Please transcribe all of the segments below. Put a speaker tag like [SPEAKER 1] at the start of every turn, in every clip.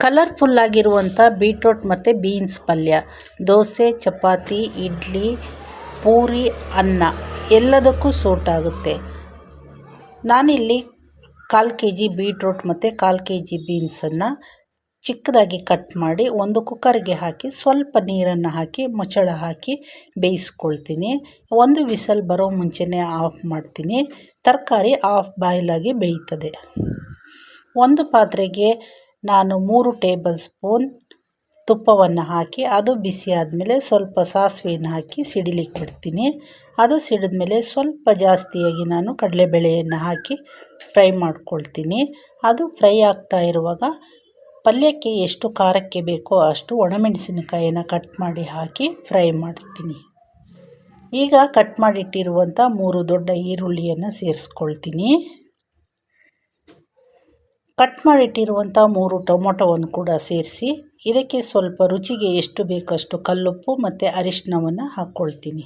[SPEAKER 1] ಕಲರ್ಫುಲ್ಲಾಗಿರುವಂಥ beetroot ಮತ್ತು beans ಪಲ್ಯ ದೋಸೆ, ಚಪಾತಿ, ಇಡ್ಲಿ, ಪೂರಿ, ಅನ್ನ ಎಲ್ಲದಕ್ಕೂ ಸೂಟ್ ಆಗುತ್ತೆ. ನಾನಿಲ್ಲಿ 1/4 kg ಬೀಟ್ರೋಟ್ ಮತ್ತು 1/4 kg ಬೀನ್ಸನ್ನು ಚಿಕ್ಕದಾಗಿ ಕಟ್ ಮಾಡಿ ಒಂದು ಕುಕ್ಕರ್ಗೆ ಹಾಕಿ ಸ್ವಲ್ಪ ನೀರನ್ನು ಹಾಕಿ ಮುಚ್ಚಳ ಹಾಕಿ ಬೇಯಿಸ್ಕೊಳ್ತೀನಿ. ಒಂದು ವಿಸಲ್ ಬರೋ ಮುಂಚೆನೇ ಆಫ್ ಮಾಡ್ತೀನಿ. ತರಕಾರಿ ಹಾಫ್ ಬಾಯ್ಲ್ ಆಗಿ ಬೇಯ್ತದೆ. ಒಂದು ಪಾತ್ರೆಗೆ ನಾನು 3 ಟೇಬಲ್ ಸ್ಪೂನ್ ತುಪ್ಪವನ್ನು ಹಾಕಿ ಅದು ಬಿಸಿ ಆದಮೇಲೆ ಸ್ವಲ್ಪ ಸಾಸಿವೆಯನ್ನು ಹಾಕಿ ಸಿಡಿಲಿಕ್ಕೆ ಬಿಡ್ತೀನಿ. ಅದು ಸಿಡಿದ್ಮೇಲೆ ಸ್ವಲ್ಪ ಜಾಸ್ತಿಯಾಗಿ ನಾನು ಕಡಲೆಬೇಳೆಯನ್ನು ಹಾಕಿ ಫ್ರೈ ಮಾಡ್ಕೊಳ್ತೀನಿ. ಅದು ಫ್ರೈ ಆಗ್ತಾ ಇರುವಾಗ ಪಲ್ಯಕ್ಕೆ ಎಷ್ಟು ಖಾರಕ್ಕೆ ಬೇಕೋ ಅಷ್ಟು ಒಣಮೆಣಸಿನಕಾಯಿಯನ್ನು ಕಟ್ ಮಾಡಿ ಹಾಕಿ ಫ್ರೈ ಮಾಡ್ತೀನಿ. ಈಗ ಕಟ್ ಮಾಡಿಟ್ಟಿರುವಂಥ 3 ದೊಡ್ಡ ಈರುಳ್ಳಿಯನ್ನು ಸೇರಿಸ್ಕೊಳ್ತೀನಿ. ಕಟ್ ಮಾಡಿಟ್ಟಿರುವಂಥ 3 ಟೊಮೊಟೊವನ್ನು ಕೂಡ ಸೇರಿಸಿ ಇದಕ್ಕೆ ಸ್ವಲ್ಪ ರುಚಿಗೆ ಎಷ್ಟು ಬೇಕಷ್ಟು ಕಲ್ಲುಪ್ಪು ಮತ್ತು ಅರಿಶಿನವನ್ನು ಹಾಕ್ಕೊಳ್ತೀನಿ.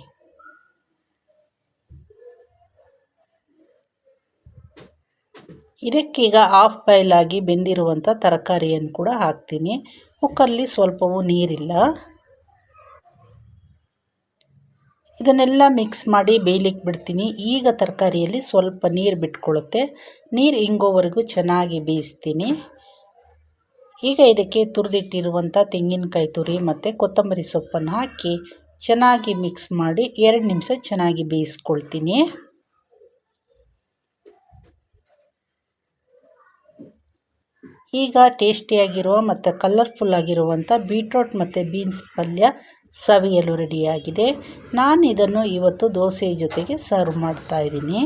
[SPEAKER 1] ಇದಕ್ಕೀಗ ಹಾಫ್ ಬಾಯ್ಲ್ ಆಗಿ ಬೆಂದಿರುವಂಥ ತರಕಾರಿಯನ್ನು ಕೂಡ ಹಾಕ್ತೀನಿ. ಕುಕ್ಕರಲ್ಲಿ ಸ್ವಲ್ಪವೂ ನೀರಿಲ್ಲ. ಇದನ್ನೆಲ್ಲ ಮಿಕ್ಸ್ ಮಾಡಿ ಬೇಯಲಿಕ್ಕೆ ಬಿಡ್ತೀನಿ. ಈಗ ತರಕಾರಿಯಲ್ಲಿ ಸ್ವಲ್ಪ ನೀರು ಬಿಟ್ಕೊಳ್ಳುತ್ತೆ. ನೀರು ಇಂಗೋವರೆಗೂ ಚೆನ್ನಾಗಿ ಬೇಯಿಸ್ತೀನಿ. ಈಗ ಇದಕ್ಕೆ ತುರಿದಿಟ್ಟಿರುವಂಥ ತೆಂಗಿನಕಾಯಿ ತುರಿ ಮತ್ತು ಕೊತ್ತಂಬರಿ ಸೊಪ್ಪನ್ನು ಹಾಕಿ ಚೆನ್ನಾಗಿ ಮಿಕ್ಸ್ ಮಾಡಿ 2 ನಿಮಿಷ ಚೆನ್ನಾಗಿ ಬೇಯಿಸ್ಕೊಳ್ತೀನಿ. ಈಗ ಟೇಸ್ಟಿಯಾಗಿರುವ ಮತ್ತು ಕಲರ್ಫುಲ್ಲಾಗಿರುವಂಥ ಬೀಟ್ರೋಟ್ ಮತ್ತು ಬೀನ್ಸ್ ಪಲ್ಯ ಸವಿಯಲು ರೆಡಿಯಾಗಿದೆ. ನಾನು ಇದನ್ನು ಇವತ್ತು ದೋಸೆ ಜೊತೆಗೆ ಸರ್ವ್ ಮಾಡ್ತಾಯಿದ್ದೀನಿ.